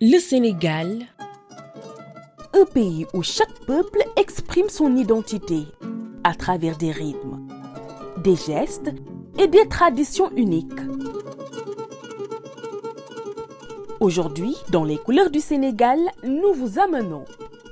Le Sénégal, un pays où chaque peuple exprime son identité à travers des rythmes, des gestes et des traditions uniques. Aujourd'hui, dans les couleurs du Sénégal, nous vous amenons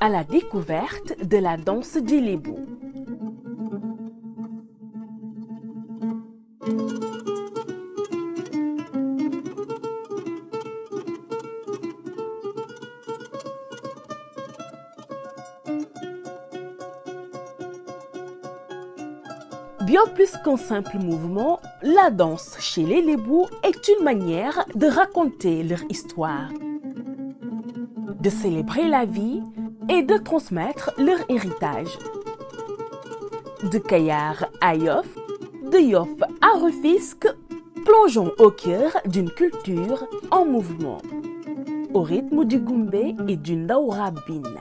à la découverte de la danse du Lébou. Bien plus qu'un simple mouvement, la danse chez les Lébou est une manière de raconter leur histoire, de célébrer la vie et de transmettre leur héritage. De Kayar à Yoff, de Yoff à Rufisque, plongeons au cœur d'une culture en mouvement, au rythme du Goumbé et du Ndaourabine.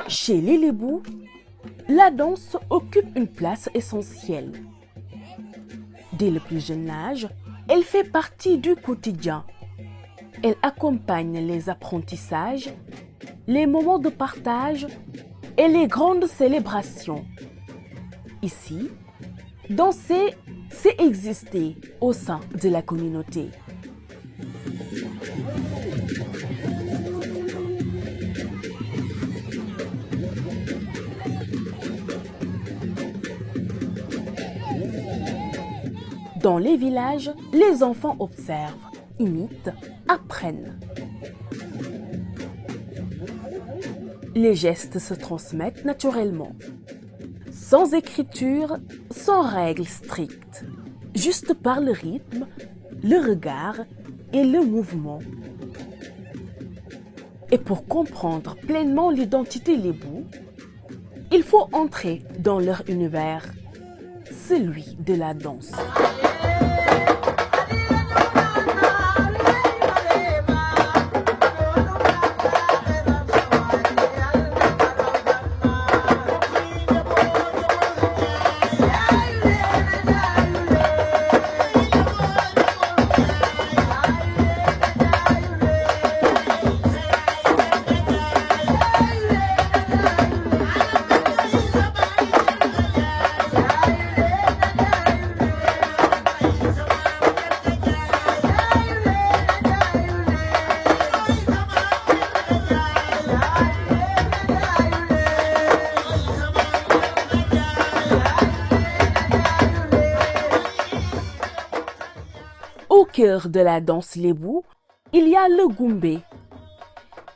Chez les Lébou, la danse occupe une place essentielle. Dès le plus jeune âge, elle fait partie du quotidien. Elle accompagne les apprentissages, les moments de partage et les grandes célébrations. Ici, danser, c'est exister au sein de la communauté. Dans les villages, les enfants observent, imitent, apprennent. Les gestes se transmettent naturellement, sans écriture, sans règles strictes, juste par le rythme, le regard et le mouvement. Et pour comprendre pleinement l'identité Lébou, il faut entrer dans leur univers, celui de la danse. Au cœur de la danse Lébou, il y a le Goumbé,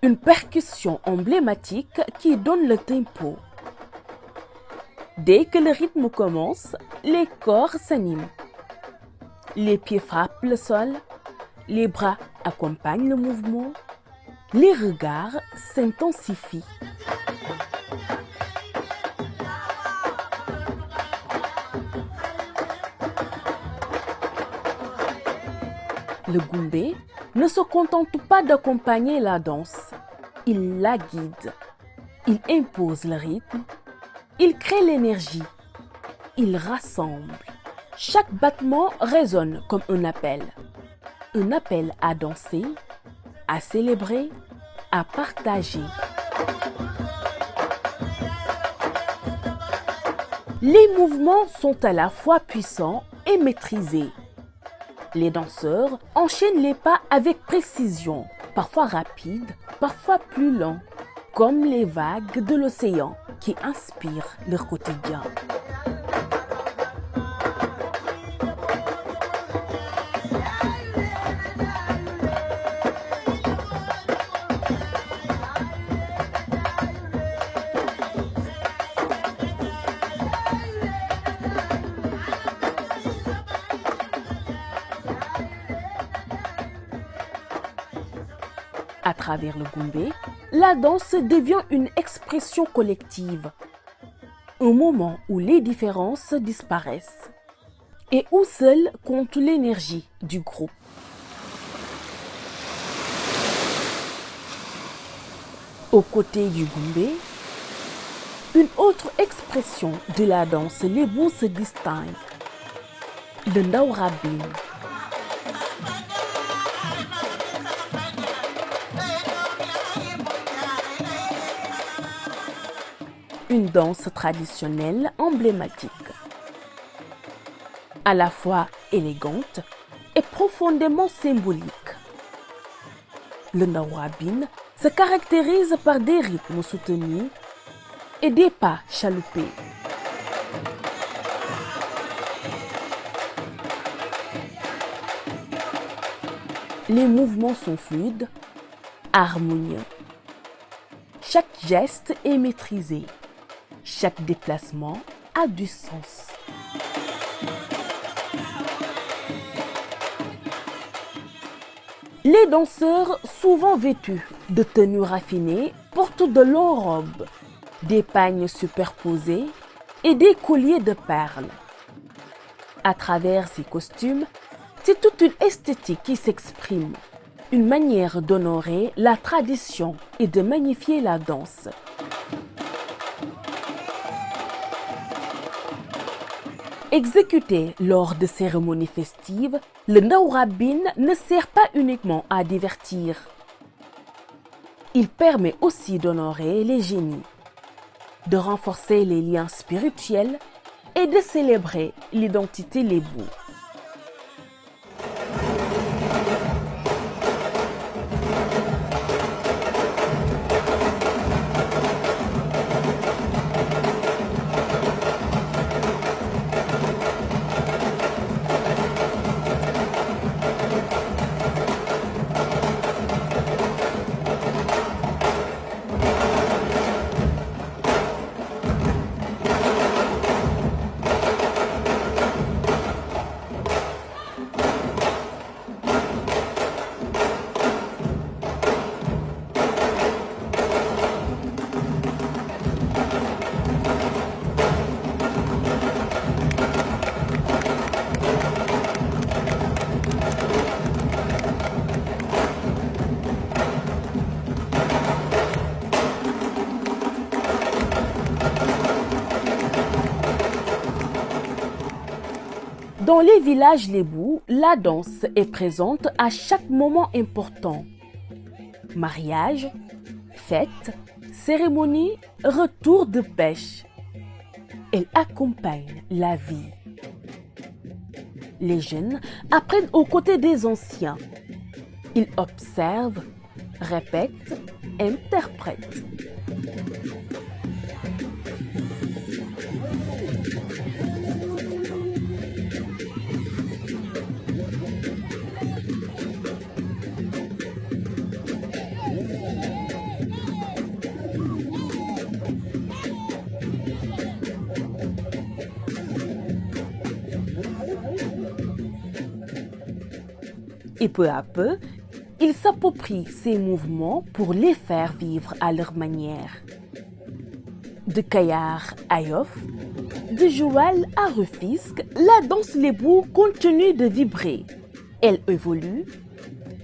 une percussion emblématique qui donne le tempo. Dès que le rythme commence, les corps s'animent. Les pieds frappent le sol, les bras accompagnent le mouvement, les regards s'intensifient. Le Goumbé ne se contente pas d'accompagner la danse, il la guide, il impose le rythme, il crée l'énergie, il rassemble. Chaque battement résonne comme un appel à danser, à célébrer, à partager. Les mouvements sont à la fois puissants et maîtrisés. Les danseurs enchaînent les pas avec précision, parfois rapides, parfois plus lents, comme les vagues de l'océan qui inspirent leur quotidien. À travers le Goumbé, la danse devient une expression collective, un moment où les différences disparaissent et où seule compte l'énergie du groupe. Aux côtés du Goumbé, une autre expression de la danse lébou se distingue, le Ndaourabine. Une danse traditionnelle emblématique, à la fois élégante et profondément symbolique. Le Ndaourabine se caractérise par des rythmes soutenus et des pas chaloupés. Les mouvements sont fluides, harmonieux. Chaque geste est maîtrisé. Chaque déplacement a du sens. Les danseurs, souvent vêtus de tenues raffinées, portent de longues robes, des pagnes superposés et des colliers de perles. À travers ces costumes, c'est toute une esthétique qui s'exprime, une manière d'honorer la tradition et de magnifier la danse. Exécuté lors de cérémonies festives, le Ndaourabine ne sert pas uniquement à divertir. Il permet aussi d'honorer les génies, de renforcer les liens spirituels et de célébrer l'identité lébou. Dans les villages lébou, la danse est présente à chaque moment important. Mariage, fête, cérémonie, retour de pêche. Elle accompagne la vie. Les jeunes apprennent aux côtés des anciens. Ils observent, répètent, interprètent. Et peu à peu, ils s'approprient ces mouvements pour les faire vivre à leur manière. De Kayar à Yoff, de Joal à Rufisque, la danse lébou continue de vibrer. Elle évolue,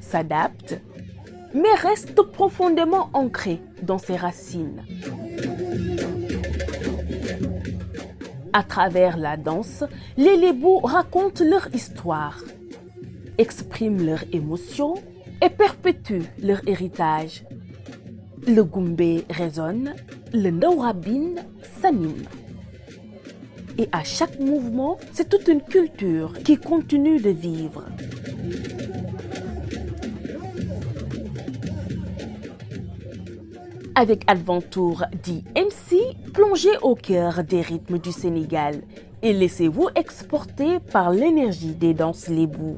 s'adapte, mais reste profondément ancrée dans ses racines. À travers la danse, les lébous racontent leur histoire, expriment leurs émotions et perpétuent leur héritage. Le Goumbé résonne, le Ndaourabine s'anime. Et à chaque mouvement, c'est toute une culture qui continue de vivre. Avec Adventure dit MC, plongez au cœur des rythmes du Sénégal et laissez-vous exporter par l'énergie des danses lébou.